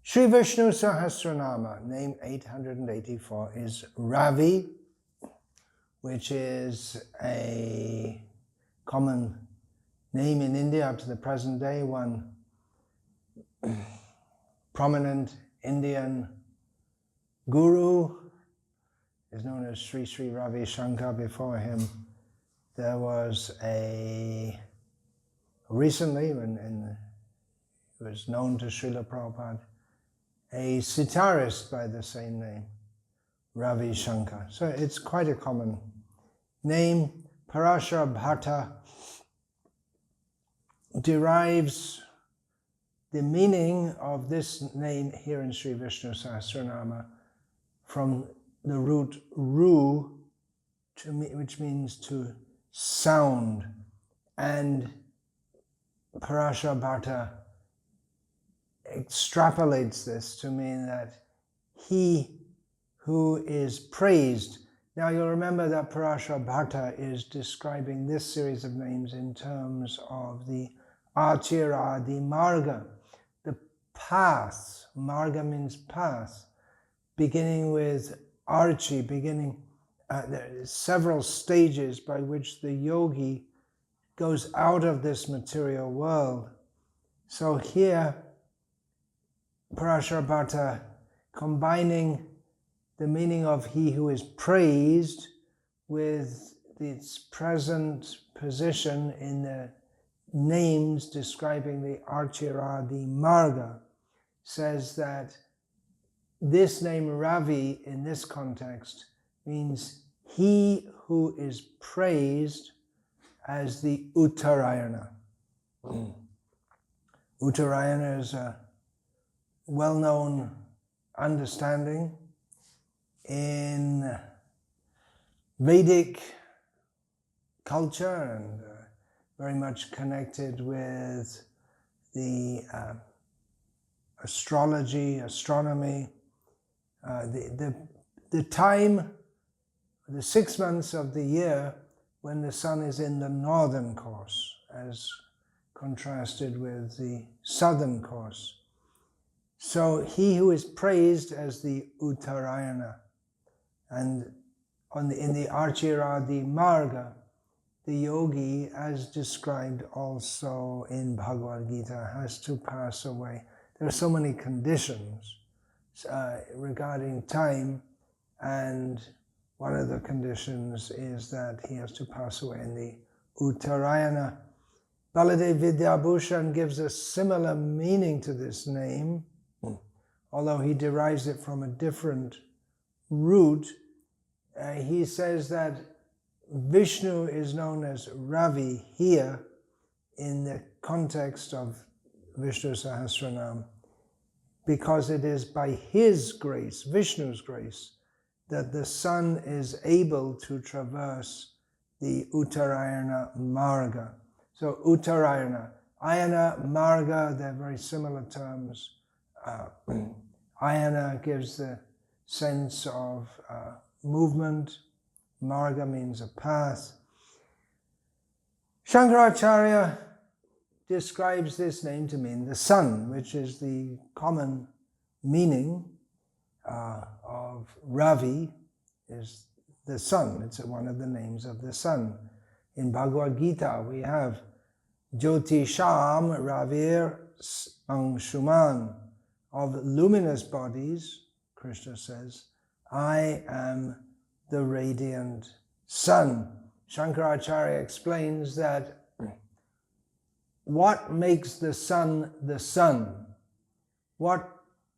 Sri Vishnu Sahasranama, name 884, is Ravi, which is a common name in India up to the present day. One prominent Indian guru is known as Sri Sri Ravi Shankar. Before him, there was recently, when it was known to Srila Prabhupada, a sitarist by the same name, Ravi Shankar. So it's quite a common name. Parashara Bhatta derives the meaning of this name here in Sri Vishnu Sahasranama from the root ru, which means to sound. And Parashara Bhatta extrapolates this to mean that he who is praised. Now you'll remember that Parashara Bhatta is describing this series of names in terms of the Achira, the Marga, the path. Marga means path, beginning with Archi, there are several stages by which the yogi goes out of this material world. So here, Parashara Bhatta combining the meaning of he who is praised with its present position in the names describing the Archira, the Marga, says that this name Ravi in this context means he who is praised as the Uttarayana. Uttarayana is a well-known understanding in Vedic culture and very much connected with the astrology, astronomy. The time, the 6 months of the year when the sun is in the northern course, as contrasted with the southern course. So he who is praised as the Uttarayana, and in the Archira, the Marga, the yogi, as described also in Bhagavad Gita, has to pass away. There are so many conditions regarding time, and one of the conditions is that he has to pass away in the Uttarayana. Baladev Vidyabhushan gives a similar meaning to this name, although he derives it from a different root. He says that Vishnu is known as Ravi here in the context of Vishnu Sahasranam, because it is by his grace, Vishnu's grace, that the sun is able to traverse the Uttarayana Marga. So Uttarayana, Ayana, Marga, they're very similar terms. Ayana gives the sense of movement. Marga means a path. Shankaracharya describes this name to mean the sun, which is the common meaning of Ravi, is the sun. It's one of the names of the sun. In Bhagavad Gita, we have Jyotisham Ravir Angshuman, of luminous bodies, Krishna says, I am the radiant sun. Shankaracharya explains that what makes the sun the sun? What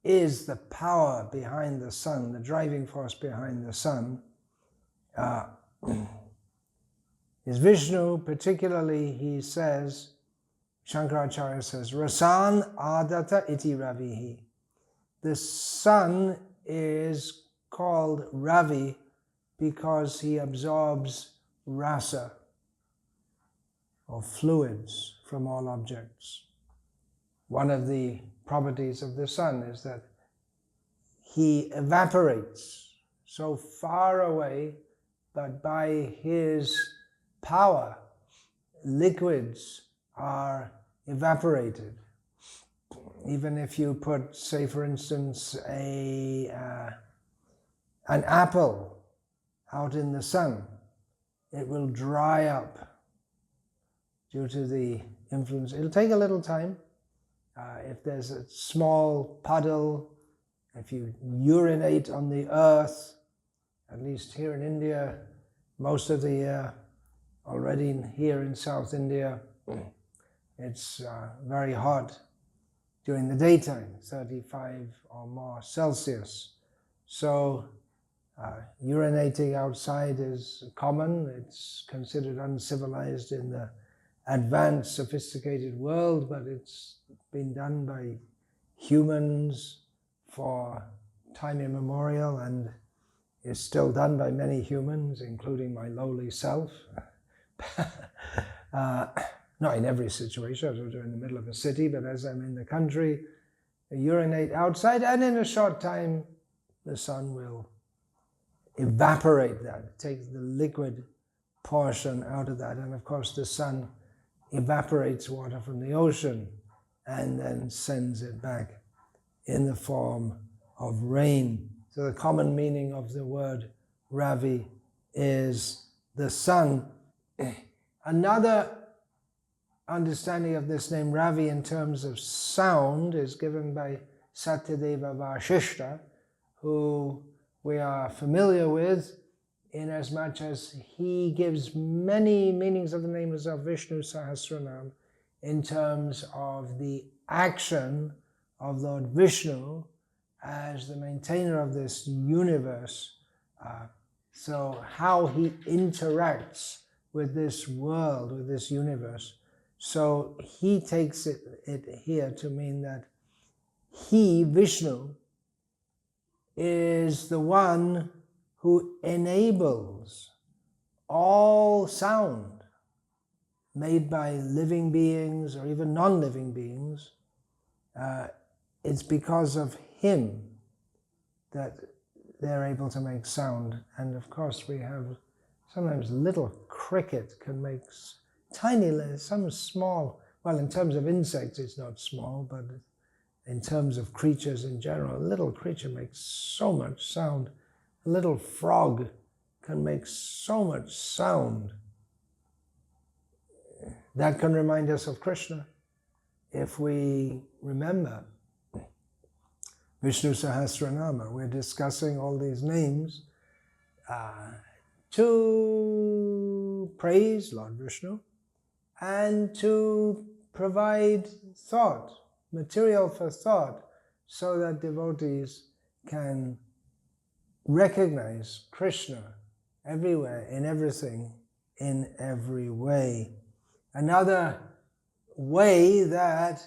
is the power behind the sun, the driving force behind the sun? Is Vishnu. Particularly, he says, Shankaracharya says, Rasan adata iti ravihi. The sun is called Ravi because he absorbs rasa, or fluids, from all objects. One of the properties of the sun is that he evaporates so far away, but by his power, liquids are evaporated. Even if you put, say for instance, an apple out in the sun, it will dry up due to the influence. It'll take a little time. If there's a small puddle, if you urinate on the earth, at least here in India, most of the year, already here in South India, it's very hot during the daytime, 35 or more Celsius. So urinating outside is common. It's considered uncivilized in the advanced, sophisticated world, but it's been done by humans for time immemorial and is still done by many humans, including my lowly self. Not in every situation, I do it in the middle of a city, but as I'm in the country, I urinate outside, and in a short time, the sun will evaporate that. It takes the liquid portion out of that, and of course the sun evaporates water from the ocean and then sends it back in the form of rain. So the common meaning of the word Ravi is the sun. Another understanding of this name Ravi in terms of sound is given by Satyadeva Vashishta, who we are familiar with in as much as he gives many meanings of the names of Vishnu Sahasranama in terms of the action of Lord Vishnu as the maintainer of this universe. So how he interacts with this world, with this universe. So he takes it here to mean that he, Vishnu, is the one who enables all sound made by living beings or even non-living beings. It's because of him that they're able to make sound. And of course we have sometimes little cricket can make tiny, some small, well, in terms of insects it's not small, but in terms of creatures in general, a little creature makes so much sound. A little frog can make so much sound. That can remind us of Krishna if we remember Vishnu Sahasranama. We're discussing all these names to praise Lord Vishnu and to provide thought, material for thought, so that devotees can recognize Krishna everywhere, in everything, in every way. Another way that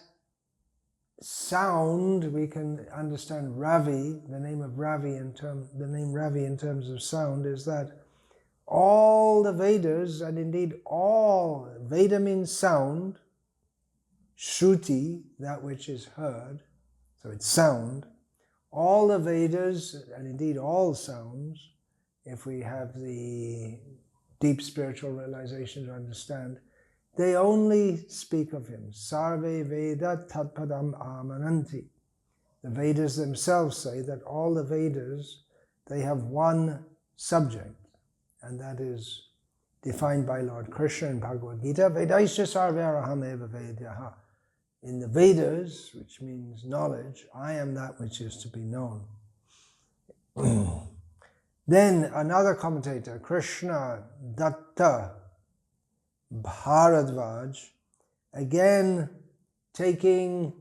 sound, we can understand Ravi, the name Ravi in terms of sound, is that all the Vedas, and indeed all, Veda means sound, Shruti, that which is heard, so it's sound. All the Vedas, and indeed all sounds, if we have the deep spiritual realization to understand, they only speak of him. Sarve Veda Tatpadam Amananti. The Vedas themselves say that all the Vedas, they have one subject, and that is defined by Lord Krishna in Bhagavad Gita. Vedaisya sarve araham eva vedyaha. In the Vedas, which means knowledge, I am that which is to be known. Then another commentator, Krishna Datta Bharadvaj, again taking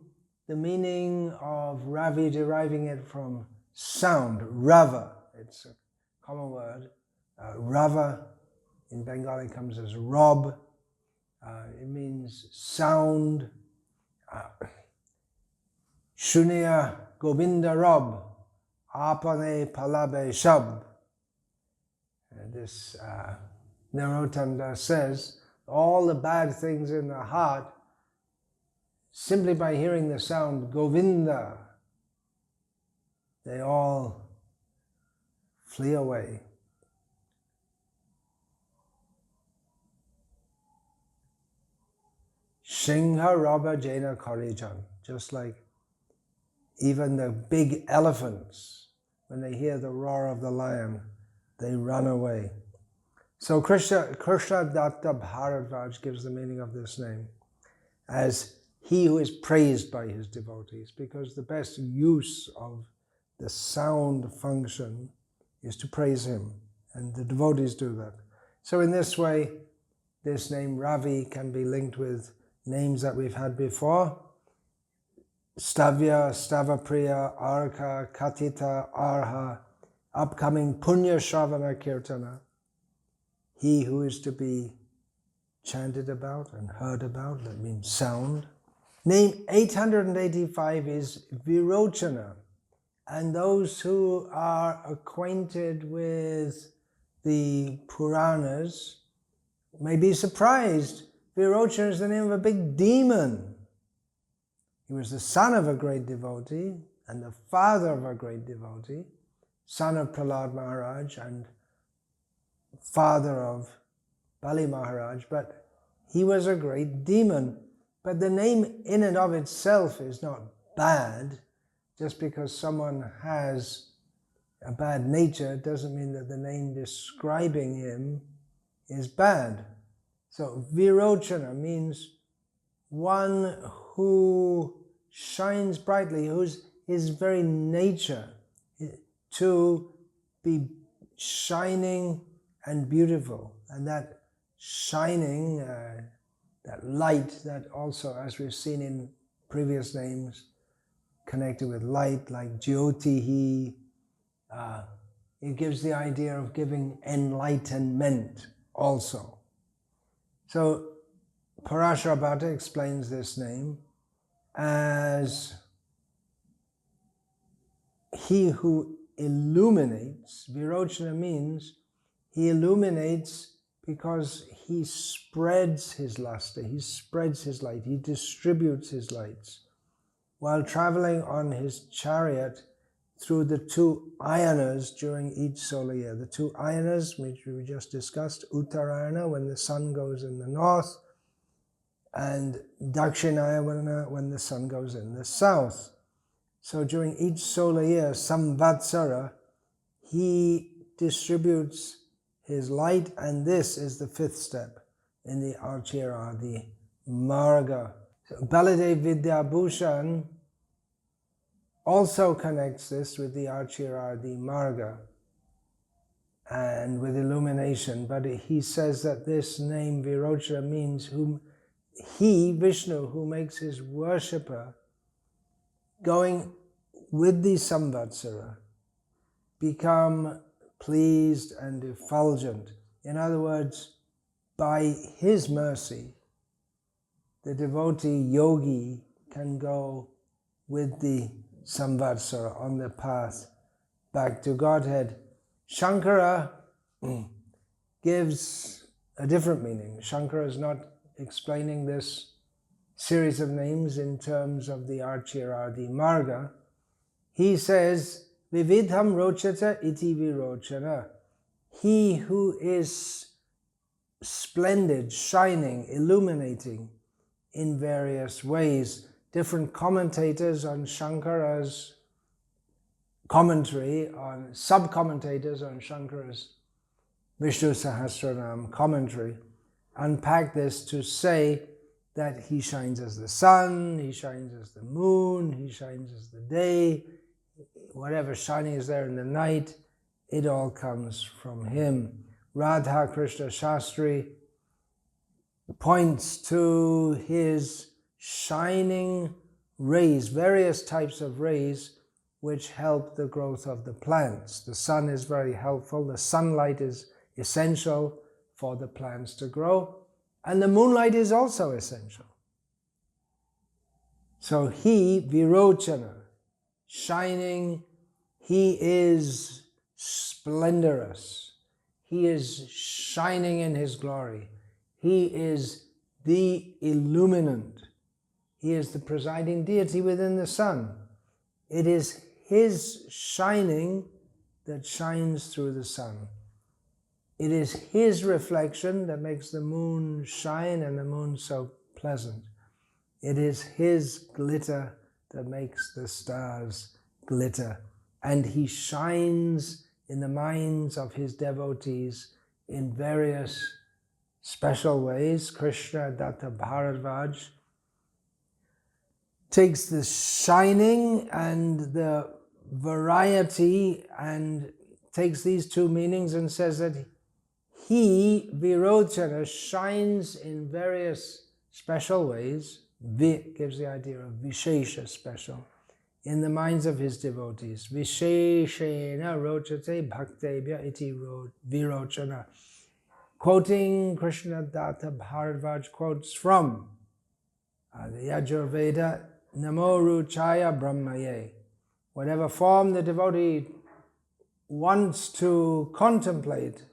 the meaning of Ravi, deriving it from sound, Rava. It's a common word. Rava in Bengali comes as Rob. It means sound. Shunya Govinda Rob, Apane Palabe Shab. This Narottam says, all the bad things in the heart, simply by hearing the sound Govinda, they all flee away. Singha Rabba Jena Karijan, just like Even the big elephants, when they hear the roar of the lion, they run away. So Krishna Datta Bharadvaj gives the meaning of this name as he who is praised by his devotees, because the best use of the sound function is to praise him, and the devotees do that. So in this way, this name Ravi can be linked with names that we've had before: Stavya, Stavapriya, Arka, Katita, Arha, upcoming Punya Shravana Kirtana, he who is to be chanted about and heard about, that means sound. Name 885 is Virocana, and those who are acquainted with the Puranas may be surprised. Virocana is the name of a big demon. He was the son of a great devotee and the father of a great devotee, son of Prahlad Maharaj and father of Bali Maharaj, but he was a great demon. But the name in and of itself is not bad. Just because someone has a bad nature doesn't mean that the name describing him is bad. So Virocana means one who shines brightly, whose his very nature to be shining and beautiful. And that shining, that light, that also, as we've seen in previous names, connected with light, like Jyotihi, it gives the idea of giving enlightenment also. So Parashara Bhatta explains this name as he who illuminates. Virocana means he illuminates because he spreads his luster, he spreads his light, he distributes his lights. While traveling on his chariot through the two ayanas during each solar year. The two ayanas, which we just discussed, Uttarayana, when the sun goes in the north, and Dakshinayana, when the sun goes in the south. So during each solar year, Samvatsara, he distributes his light, and this is the fifth step in the Archira, the Marga. So Baladev Vidyabhushan also connects this with the Archira, the Marga, and with illumination. But he says that this name Virocana means whom he, Vishnu, who makes his worshipper going with the Samvatsara, become pleased and effulgent. In other words, by his mercy, the devotee yogi can go with the Samvatsara on the path back to Godhead. Shankara gives a different meaning. Shankara is not explaining this series of names in terms of the Archira, the Marga. He says, Vividham rochata iti virocana. He who is splendid, shining, illuminating in various ways. Different commentators on Shankara's commentary, on sub-commentators on Shankara's Vishnu Sahasranama commentary, unpack this to say that he shines as the sun, he shines as the moon, he shines as the day, whatever shining is there in the night, it all comes from him. Radha Krishna Shastri points to his shining rays, various types of rays, which help the growth of the plants. The sun is very helpful. The sunlight is essential for the plants to grow. And the moonlight is also essential. So he, Virocana, shining, he is splendorous. He is shining in his glory. He is the illuminant. He is the presiding deity within the sun. It is his shining that shines through the sun. It is his reflection that makes the moon shine and the moon so pleasant. It is his glitter that makes the stars glitter. And he shines in the minds of his devotees in various special ways. Krishna Datta Bharadvaj takes the shining and the variety and takes these two meanings and says that he, Virocana, shines in various special ways. Vi gives the idea of Vishesha, special, in the minds of his devotees. Visheshena rochate bhaktebhya iti Virocana. Quoting Krishna Datta Bharadvaj quotes from the Yajurveda, Namo Ruchaya Brahmaye. Whatever form the devotee wants to contemplate,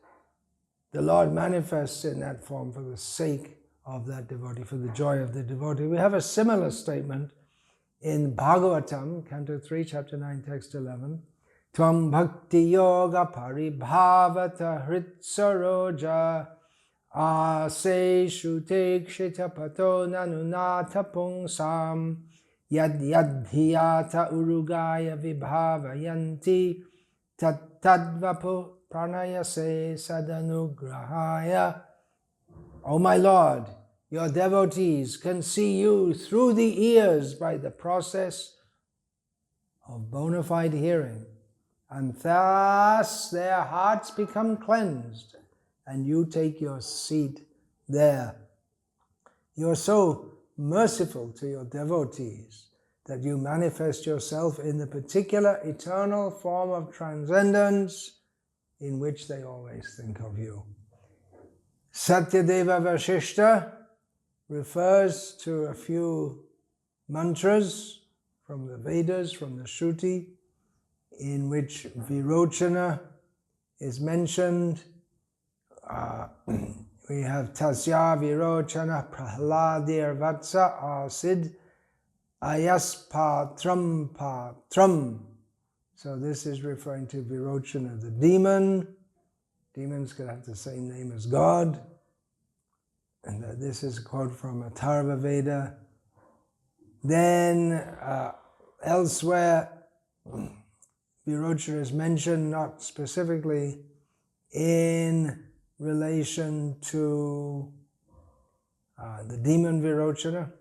the Lord manifests in that form for the sake of that devotee, for the joy of the devotee. We have a similar statement in Bhagavatam, Canto 3, Chapter 9, Text 11. Tvam bhakti yoga paribhavata hritsaroja aseshu tekshita pato nanunata pungsam yad yadhiyata urugaya vibhavayanti tat tadvapu pranayase sadanugrahaya. O my Lord, your devotees can see you through the ears by the process of bona fide hearing, and thus their hearts become cleansed, and you take your seat there. You are so merciful to your devotees that you manifest yourself in the particular eternal form of transcendence in which they always think of you. Satyadeva Vashishta refers to a few mantras from the Vedas, from the Shruti, in which Virocana is mentioned. We have Tasya Virocana Prahladir Vatsa Asid Ayaspatram Patram. So this is referring to Virocana, the demon. Demons could have the same name as God. And this is a quote from Atharva Veda. Then elsewhere, Virocana is mentioned, not specifically in relation to the demon Virocana.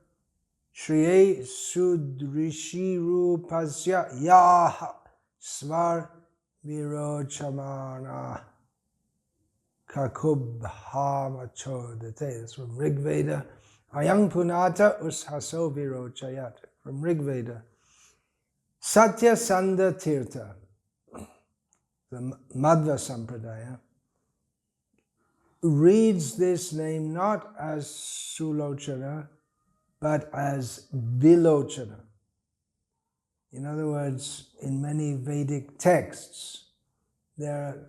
Shriye Sudrishiru Pasya Yah Svar Virochamana Kakubhamachodate. That's from Rig Veda. Ayang Punata Ushaso Virochayat. From Rig Veda. Satya Sanda Tirtha, the Madhva Sampradaya, reads this name not as Sulochana, but as Vilochana. In other words, in many Vedic texts, there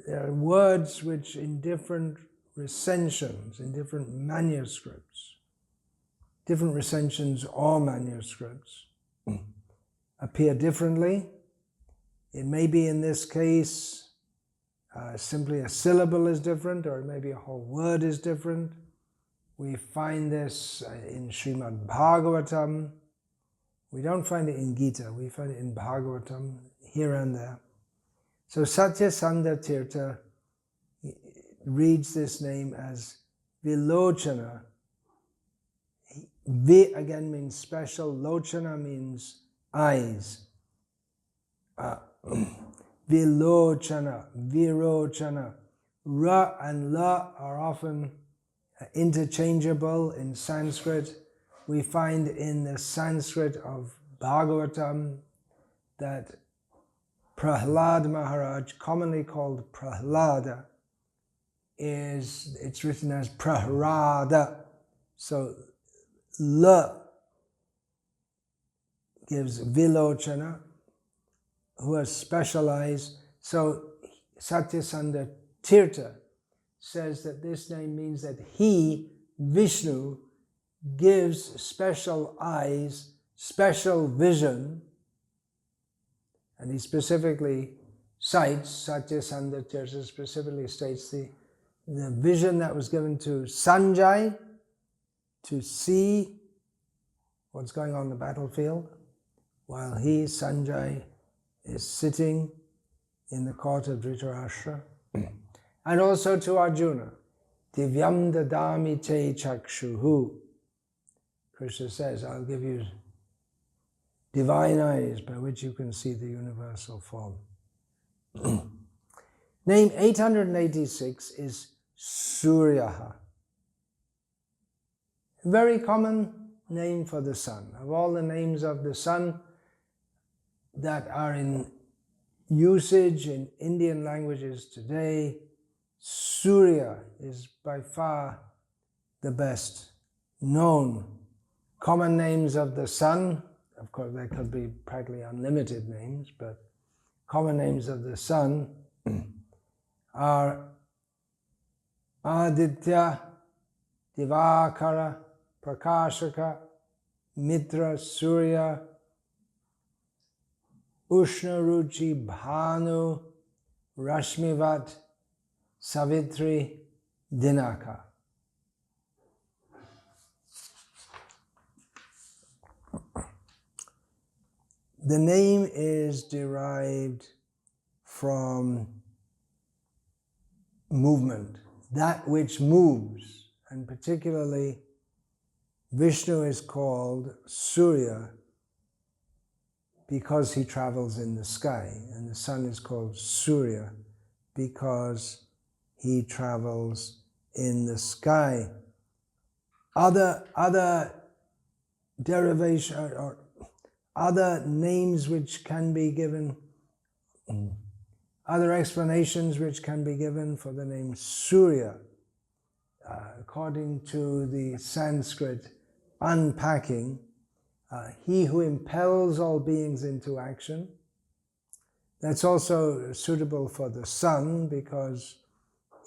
are words which in different recensions, in different manuscripts, different recensions or manuscripts, appear differently. It may be in this case simply a syllable is different, or it may be a whole word is different. We find this in Srimad Bhagavatam. We don't find it in Gita, we find it in Bhagavatam, here and there. So Satya Sanda Tirtha reads this name as Vilochana. Vi again means special, Lochana means eyes. Vilochana, Virocana. Ra and La are often interchangeable in Sanskrit. We find in the Sanskrit of Bhagavatam that Prahlad Maharaj, commonly called Prahlada, it's written as Prahrada. So La gives Vilochana, who are specialized. So Satyasanda Tirtha says that this name means that he, Vishnu, gives special eyes, special vision, and he specifically cites, Satyasanda Tirtha specifically states the vision that was given to Sanjay to see what's going on the battlefield, while he, Sanjay, is sitting in the court of Dhritarashtra. And also to Arjuna, Divyam dadami te chakshuhu. Krishna says, I'll give you divine eyes by which you can see the universal form. Name 886 is Surya. Very common name for the sun. Of all the names of the sun that are in usage in Indian languages today, Surya is by far the best known. Common names of the sun, of course there could be practically unlimited names, but common names of the sun are Aditya, Divakara, Prakashaka, Mitra, Surya, Ushnaruchi, Bhanu, Rashmivat, Savitri, Dinaka. The name is derived from movement, that which moves, and particularly Vishnu is called Surya because he travels in the sky, and the sun is called Surya because he travels in the sky. Other derivation or other names which can be given, other explanations which can be given for the name Surya, according to the Sanskrit unpacking, he who impels all beings into action. That's also suitable for the sun, because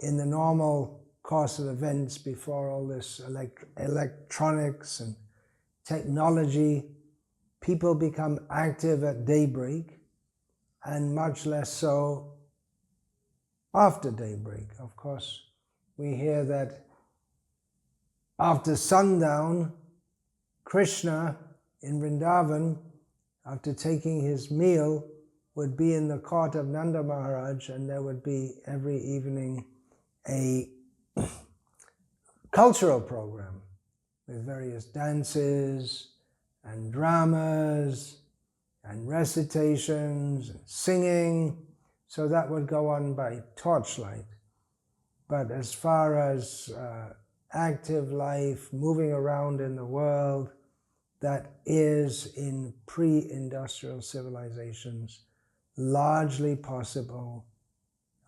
in the normal course of events, before all this electronics and technology, people become active at daybreak, and much less so after daybreak. Of course, we hear that after sundown, Krishna in Vrindavan, after taking his meal, would be in the court of Nanda Maharaj, and there would be every evening a cultural program with various dances and dramas and recitations and singing. So that would go on by torchlight. But as far as active life, moving around in the world, that is in pre-industrial civilizations largely possible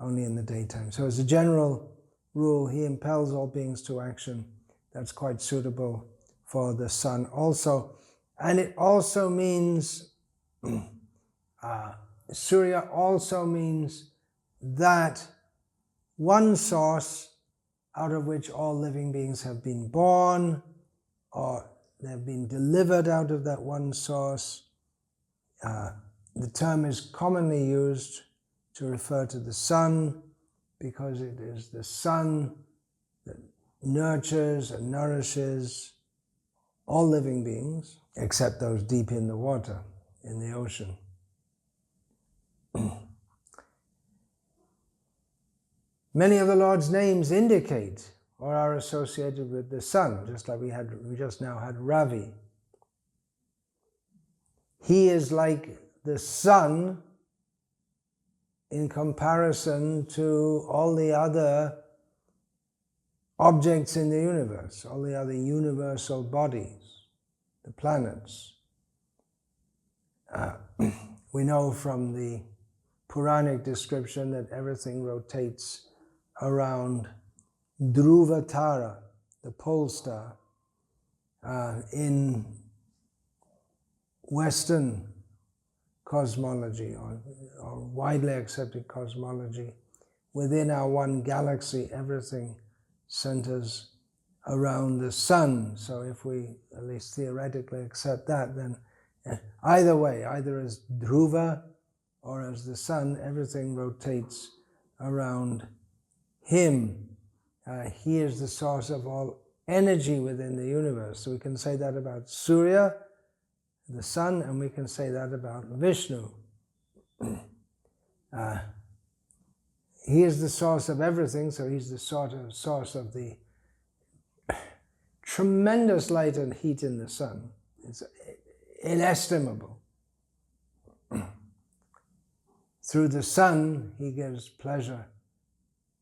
only in the daytime. So as a general rule, he impels all beings to action. That's quite suitable for the sun also. And it also means, Surya also means that one source out of which all living beings have been born, or they've been delivered out of that one source. The term is commonly used to refer to the sun, because it is the sun that nurtures and nourishes all living beings, except those deep in the water, in the ocean. Many of the Lord's names indicate or are associated with the sun, just like we just now had Ravi. He is like the sun in comparison to all the other objects in the universe, all the other universal bodies, the planets. We know from the Puranic description that everything rotates around Dhruva Tara, the pole star. In Western cosmology, or widely accepted cosmology, within our one galaxy, everything centers around the sun. So if we at least theoretically accept that, then either way, either as Dhruva or as the sun, everything rotates around him. He is the source of all energy within the universe. So we can say that about Surya, the sun, and we can say that about Vishnu. He is the source of everything, so he's the source of the tremendous light and heat in the sun. It's inestimable. Through the sun, he gives pleasure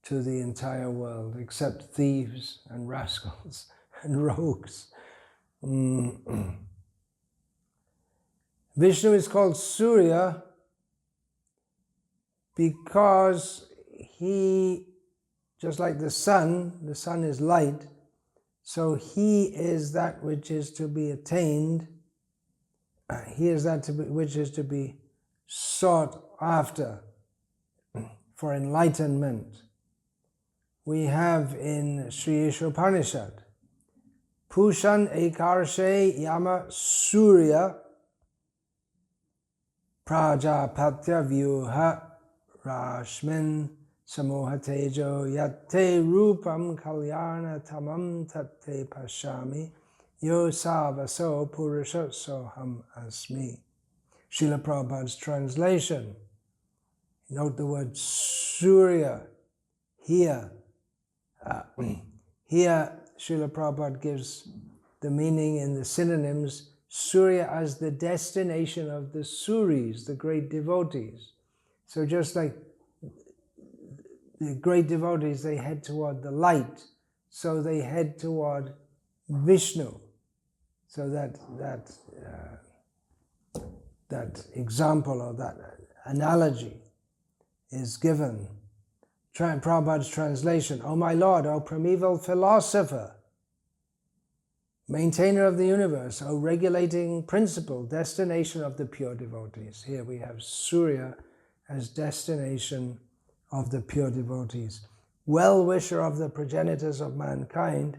to the entire world, except thieves and rascals and rogues. Vishnu is called Surya because he, just like the sun is light, so he is that which is to be attained, he is that which is to be sought after for enlightenment. We have in Sri Upanishad, Pushan Ekarshe Yama Surya Prajapatya Vyuha Rashmin Samohatejo Yatte Rupam Kalyana Tamam Tatte Pashami Yo Savaso Purusha Soham Asmi. Srila Prabhupada's translation. Note the word Surya here. Here Srila Prabhupada gives the meaning in the synonyms, Surya as the destination of the Suris, the great devotees. So just like the great devotees, they head toward the light, so they head toward Vishnu. So that example or that analogy is given. Prabhupada's translation, O my Lord, O primeval philosopher, maintainer of the universe, O regulating principle, destination of the pure devotees. Here we have Surya as destination of the pure devotees. Well-wisher of the progenitors of mankind,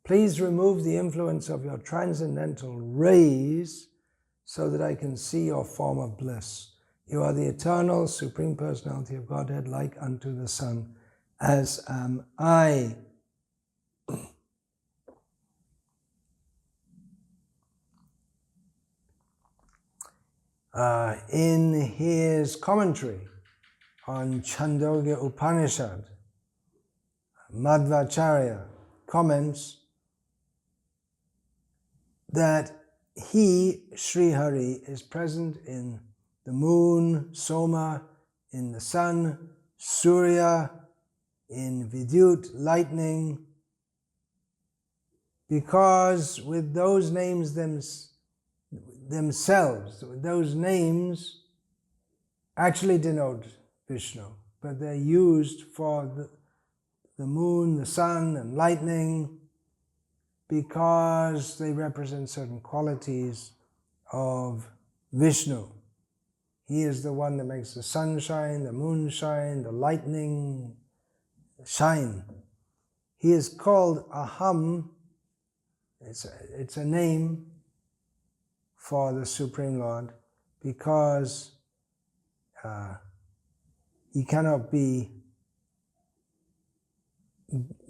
please remove the influence of your transcendental rays so that I can see your form of bliss. You are the eternal, supreme personality of Godhead, like unto the sun, as am I. In his commentary on Chandogya Upanishad, Madhvacharya comments that he, Sri Hari, is present in the moon, Soma, in the sun, Surya, in Vidyut, lightning, because with those names themselves, those names actually denote Vishnu, but they're used for the moon, the sun, and lightning because they represent certain qualities of Vishnu. He is the one that makes the sun shine, the moon shine, the lightning shine. He is called Aham. It's a name for the Supreme Lord because he cannot be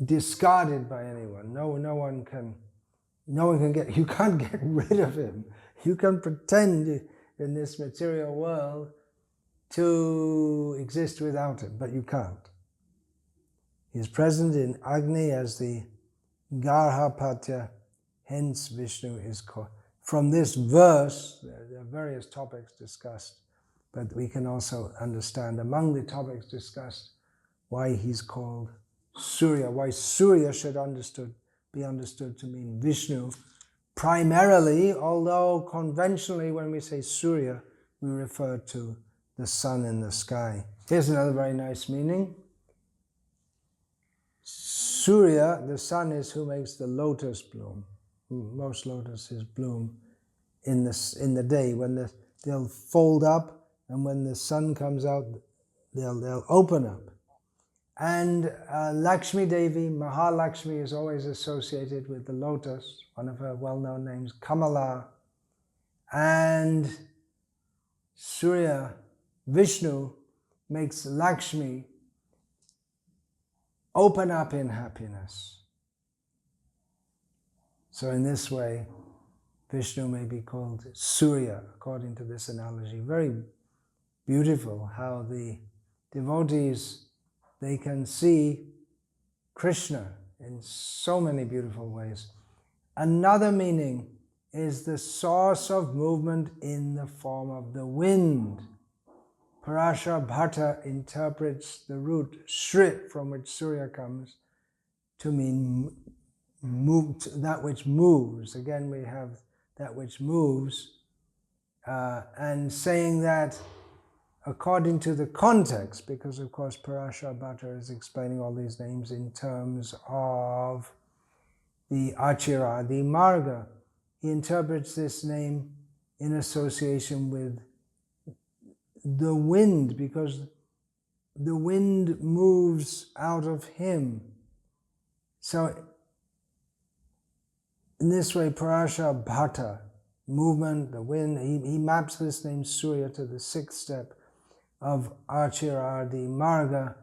discarded by anyone. No one can get, you can't get rid of him. You can pretend in this material world to exist without him, but you can't. He's present in Agni as the Garhapatya, hence Vishnu is called. From this verse, there are various topics discussed, but we can also understand among the topics discussed why he's called Surya, why Surya should be understood to mean Vishnu. Primarily, although conventionally when we say Surya, we refer to the sun in the sky. Here's another very nice meaning. Surya, the sun, is who makes the lotus bloom. Most lotuses bloom in the day when they'll fold up, and when the sun comes out, they'll open up. And Lakshmi Devi, Mahalakshmi, is always associated with the lotus, one of her well-known names, Kamala. And Surya, Vishnu, makes Lakshmi open up in happiness. So in this way, Vishnu may be called Surya, according to this analogy. Very beautiful how the devotees, they can see Krishna in so many beautiful ways. Another meaning is the source of movement in the form of the wind. Parashar Bhatta interprets the root Shrit, from which Surya comes, to mean that which moves. Again, we have that which moves, and saying that according to the context, because of course Parashar Bhatta is explaining all these names in terms of the Achira, the Marga. He interprets this name in association with the wind, because the wind moves out of him. So in this way, Parashar Bhatta, movement, the wind, he maps this name Surya to the sixth step of Achiradi Marga,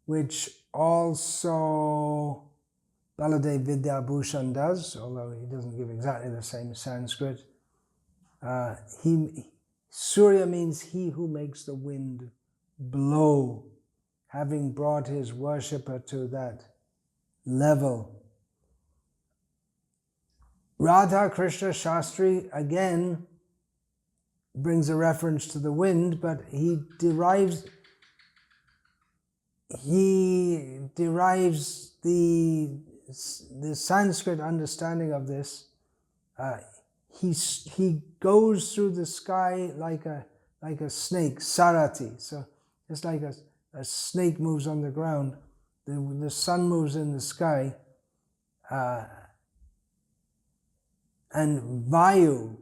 which also Baladev Vidyabhushan does, although he doesn't give exactly the same Sanskrit. Surya means he who makes the wind blow, having brought his worshipper to that level. Radha Krishna Shastri again brings a reference to the wind, but he derives the Sanskrit understanding of this. He goes through the sky like a snake, sarati. So just like a snake moves on the ground, the sun moves in the sky, and Vayu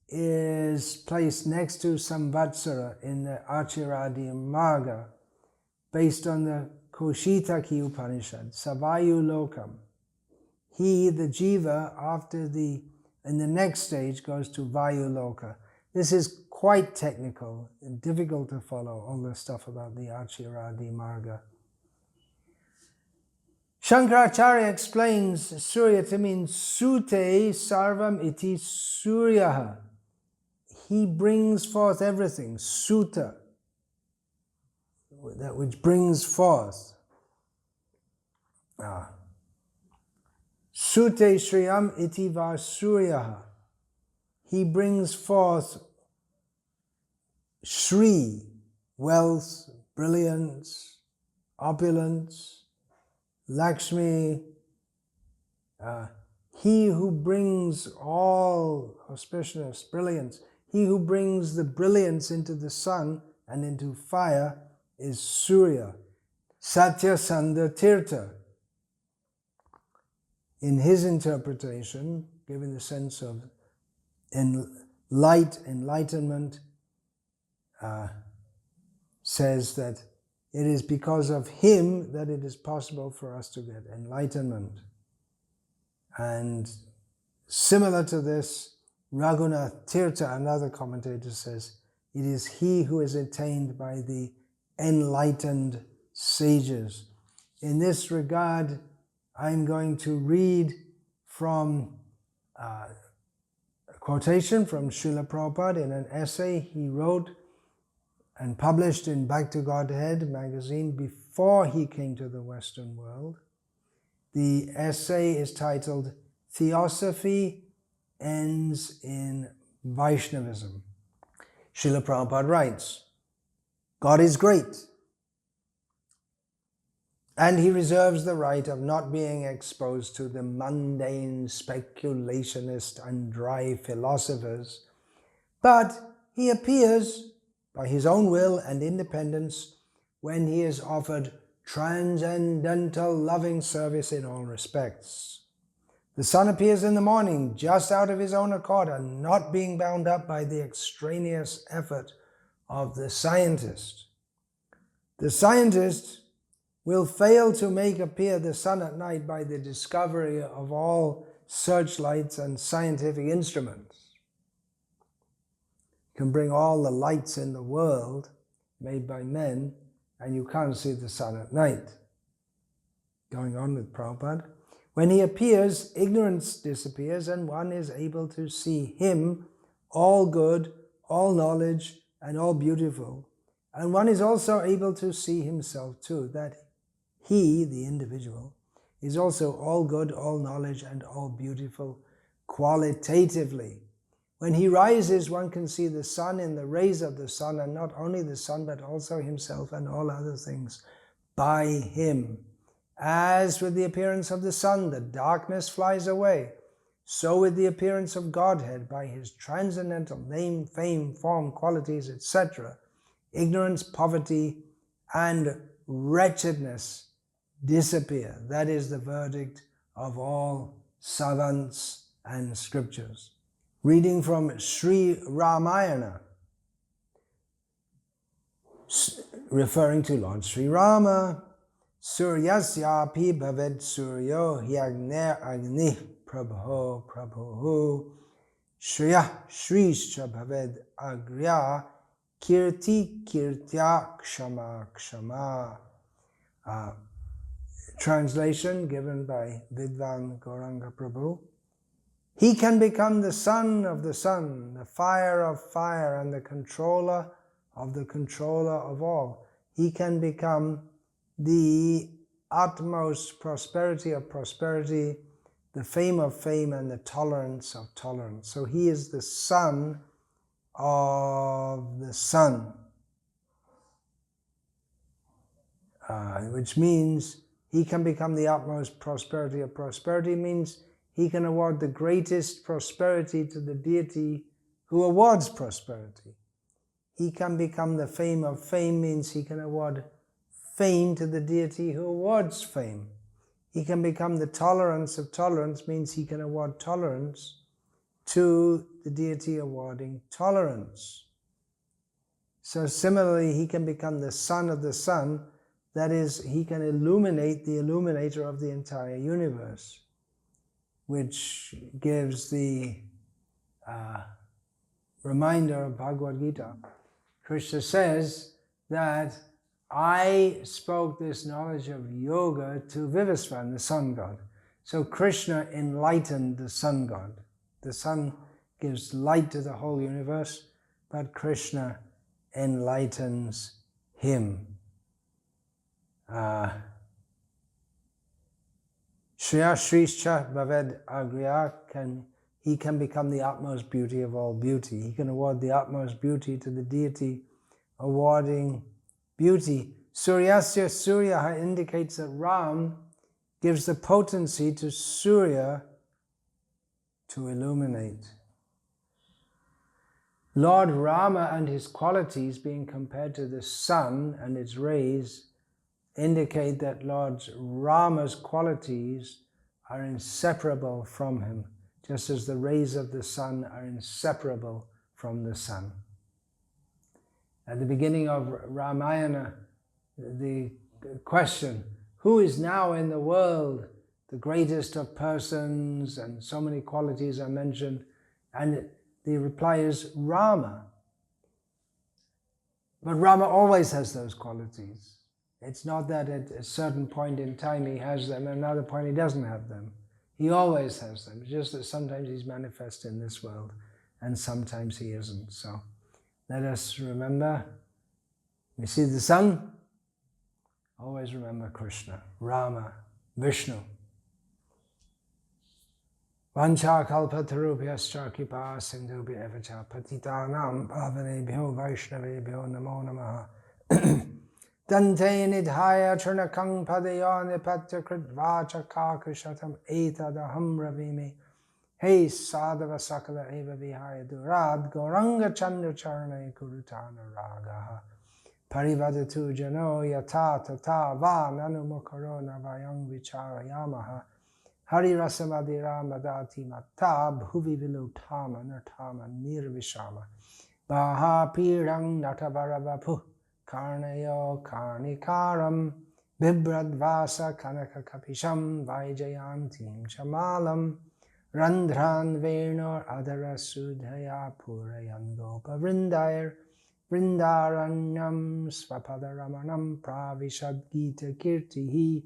is placed next to Samvatsara in the Achiradi Marga, based on the Koshitaki Upanishad, Savayu Lokam. He, the jiva, in the next stage goes to Vayu Loka. This is quite technical and difficult to follow, all the stuff about the Achiradi Marga. Shankaracharya explains Surya to mean Sute Sarvam iti Suryaha. He brings forth everything, Suta, that which brings forth. Sute Shriyam iti va Suryaha. He brings forth Shri, wealth, brilliance, opulence, Lakshmi. He who brings all auspiciousness, brilliance, he who brings the brilliance into the sun and into fire is Surya, Satya Sandha Tirtha. In his interpretation, given the sense of enlightenment, says that it is because of him that it is possible for us to get enlightenment. And similar to this, Raghunath Tirtha, another commentator, says, it is he who is attained by the enlightened sages. In this regard, I'm going to read from a quotation from Srila Prabhupada in an essay he wrote and published in Back to Godhead magazine before he came to the Western world. The essay is titled, Theosophy Ends in Vaishnavism. Srila Prabhupada writes, God is great, and he reserves the right of not being exposed to the mundane speculationist and dry philosophers, but he appears by his own will and independence when he is offered transcendental loving service in all respects. The sun appears in the morning just out of his own accord and not being bound up by the extraneous effort of the scientist. The scientist will fail to make appear the sun at night by the discovery of all searchlights and scientific instruments. You can bring all the lights in the world made by men, and you can't see the sun at night. Going on with Prabhupada. When he appears, ignorance disappears, and one is able to see him, all good, all knowledge, and all beautiful. And one is also able to see himself too, that he, the individual, is also all good, all knowledge, and all beautiful qualitatively. When he rises, one can see the sun in the rays of the sun, and not only the sun, but also himself and all other things by him. As with the appearance of the sun, the darkness flies away, so with the appearance of Godhead, by his transcendental name, fame, form, qualities, etc., ignorance, poverty, and wretchedness disappear. That is the verdict of all savants and scriptures. Reading from Sri Ramayana, referring to Lord Sri Rama, Suryasyapi bhaved suryo hyagner agni prabho prabho Shriya Shrischa bhaved agriya kirti kirtya kshama kshama. Translation given by Vidwan Gauranga Prabhu. He can become the sun of the sun, the fire of fire, and the controller of all. He can become the utmost prosperity of prosperity, the fame of fame, and the tolerance of tolerance. So he is the son of the sun, which means he can become the utmost prosperity of prosperity, means he can award the greatest prosperity to the deity who awards prosperity. He can become the fame of fame, means he can award fame to the deity who awards fame. He can become the tolerance of tolerance, means he can award tolerance to the deity awarding tolerance. So similarly, he can become the son of the sun, that is, he can illuminate the illuminator of the entire universe, which gives the reminder of Bhagavad Gita. Krishna says that I spoke this knowledge of yoga to Vivasvan, the sun god. So Krishna enlightened the sun god. The sun gives light to the whole universe, but Krishna enlightens him. Shriya Shrishcha Bhaved Agriya, he can become the utmost beauty of all beauty. He can award the utmost beauty to the deity awarding beauty. Suryasya, Surya indicates that Ram gives the potency to Surya to illuminate. Lord Rama and his qualities being compared to the sun and its rays indicate that Lord Rama's qualities are inseparable from him, just as the rays of the sun are inseparable from the sun. At the beginning of Ramayana, the question, who is now in the world the greatest of persons, and so many qualities are mentioned, and the reply is Rama. But Rama always has those qualities. It's not that at a certain point in time he has them, and another point he doesn't have them. He always has them. It's just that sometimes he's manifest in this world, and sometimes he isn't. So let us remember, we see the sun, always remember Krishna, Rama, Vishnu. Vancha kalpatarubhyascha kripa sindhubhya evacha patitanam pavanebhyo vaishnavebhyo namo namaha. Dante nidhaya churnakang padaya nipatya kritvacha kakrishatam etadaham ravime. Hey sadhava sakala eva vihaya durad goranga chandra charnay kurutana ragaha. Parivadatu jano yata tata va nanumukaro navayang vicharayamaha. Hari rasamadira madati matta bhuvi vilutama nartama nirvishama. Baha pirang natavaravapu karnayo karnikaram. Bibradvasa kanaka kapisham vaijayantim chamalam. Randhran venor adara sudhaya purayan gopa vrindayar. Vrindaranyam svapadaramanam pravishad gita kirtihi.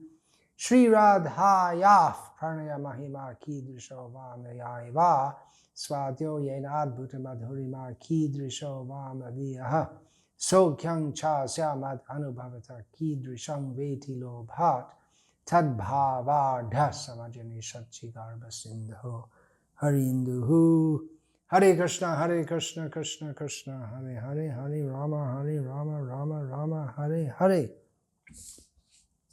Shri Radhayah Pranaya Mahima Kidrisho Vamayaiva Swadyo Yena Adbhuta Madhurima Kidrisho Vamadiyaha Sokyang Cha Syamad Anubhavata Kidrishang Veti Lobhat Tadbhavardha Samajani Satchigarbha Sindho Harinduhu. Hare Krishna, Krishna Krishna, Hare Hare, Hare Rama, Rama Rama, Hare Hare.